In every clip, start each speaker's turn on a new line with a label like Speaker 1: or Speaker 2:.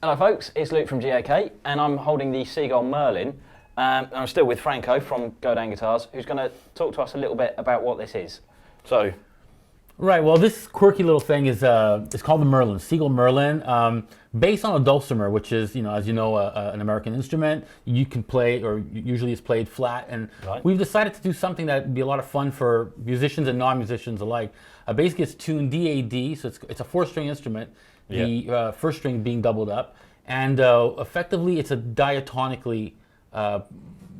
Speaker 1: Hi folks, it's Luke from GAK and I'm holding the Seagull Merlin. And I'm still with Franco from Godin Guitars, who's going to talk to us a little bit about what this is. So,
Speaker 2: right. Well, this quirky little thing is it's called the Merlin, Seagull Merlin, based on a Dulcimer, which is, as you know, an American instrument. You can play, or usually it's played flat, and we've decided to do something that would be a lot of fun for musicians and non-musicians alike. Basically, it's tuned DAD, so it's a four-string instrument. The first string being doubled up, and effectively it's a diatonically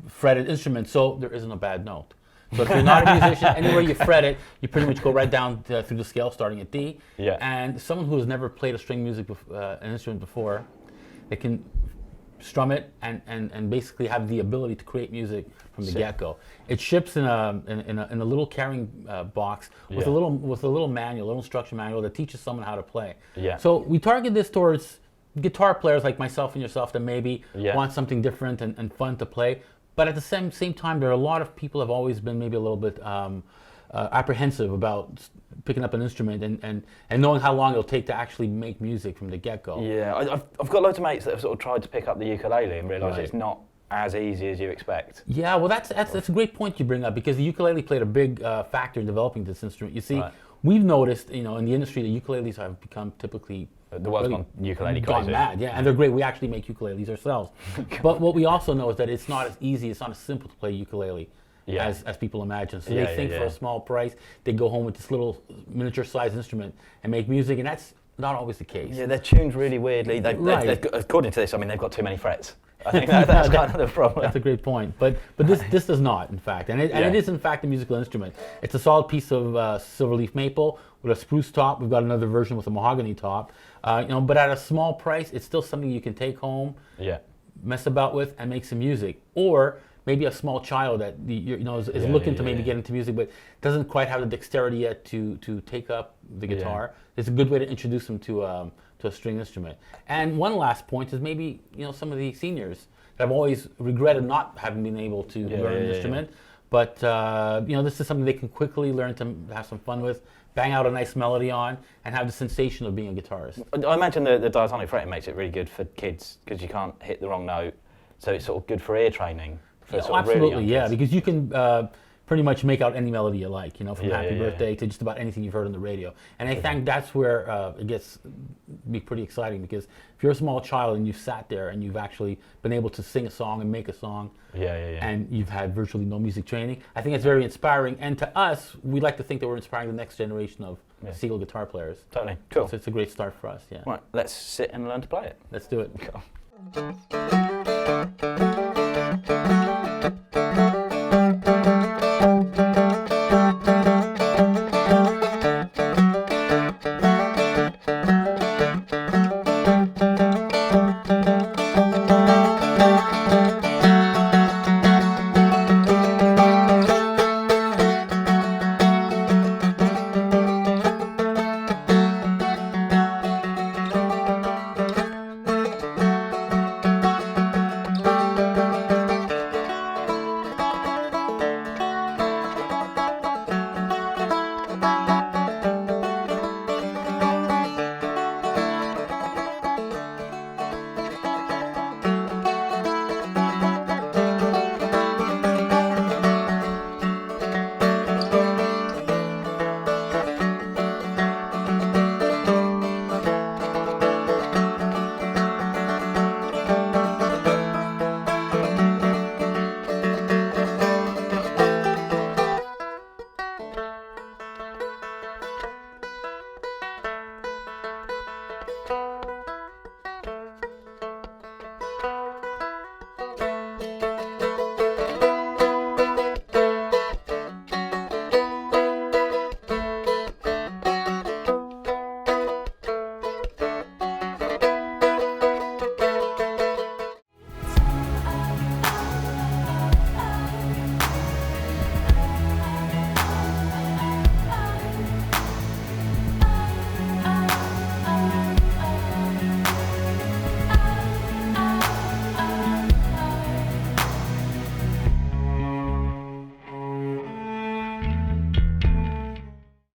Speaker 2: fretted instrument, so there isn't a bad note. So if you're not a musician, anywhere you fret it, you pretty much go right down through the scale, starting at D.
Speaker 1: Yeah.
Speaker 2: And someone who has never played a string music, an instrument before, they can strum it and basically have the ability to create music from the get-go. It ships in a little carrying box with a little manual, a little instruction manual that teaches someone how to play.
Speaker 1: Yeah.
Speaker 2: So we target this towards guitar players like myself and yourself that maybe want something different and fun to play. But at the same time, there are a lot of people have always been maybe a little bit apprehensive about picking up an instrument and knowing how long it'll take to actually make music from the get-go.
Speaker 1: Yeah, I've got loads of mates that have sort of tried to pick up the ukulele and realised it's not as easy as you expect.
Speaker 2: Yeah, well, that's a great point you bring up, because the ukulele played a big factor in developing this instrument. You see, we've noticed, in the industry, the ukuleles have become typically
Speaker 1: the world's gone ukulele
Speaker 2: gone
Speaker 1: crazy.
Speaker 2: mad, and they're great. We actually make ukuleles ourselves. But what we also know is that it's not as easy, it's not as simple to play ukulele as people imagine. So they think for a small price, they go home with this little miniature-sized instrument and make music, and that's not always the case.
Speaker 1: Yeah, they're tuned really weirdly. They've got, according to this, I mean, they've got too many frets. I think that's kind of the problem.
Speaker 2: That's a great point. But this does not, in fact. And it is, in fact, a musical instrument. It's a solid piece of silverleaf maple with a spruce top. We've got another version with a mahogany top. But at a small price, it's still something you can take home, mess about with, and make some music. Or maybe a small child that is looking to maybe get into music, but doesn't quite have the dexterity yet to take up the guitar. It's a good way to introduce them to a string instrument. And one last point is maybe some of the seniors that have always regretted not having been able to learn an instrument. But this is something they can quickly learn to have some fun with, bang out a nice melody on, and have the sensation of being a guitarist.
Speaker 1: I imagine the diatonic fretting makes it really good for kids because you can't hit the wrong note, so it's sort of good for ear training.
Speaker 2: Absolutely, because you can pretty much make out any melody you like, from Happy Birthday to just about anything you've heard on the radio. And I think that's where it gets be pretty exciting, because if you're a small child and you've sat there and you've actually been able to sing a song and make a song, and you've had virtually no music training, I think it's very inspiring. And to us, we like to think that we're inspiring the next generation of Seagull guitar players.
Speaker 1: Totally, cool.
Speaker 2: So it's a great start for us,
Speaker 1: Right, let's sit and learn to play it.
Speaker 2: Let's do it.
Speaker 1: Cool.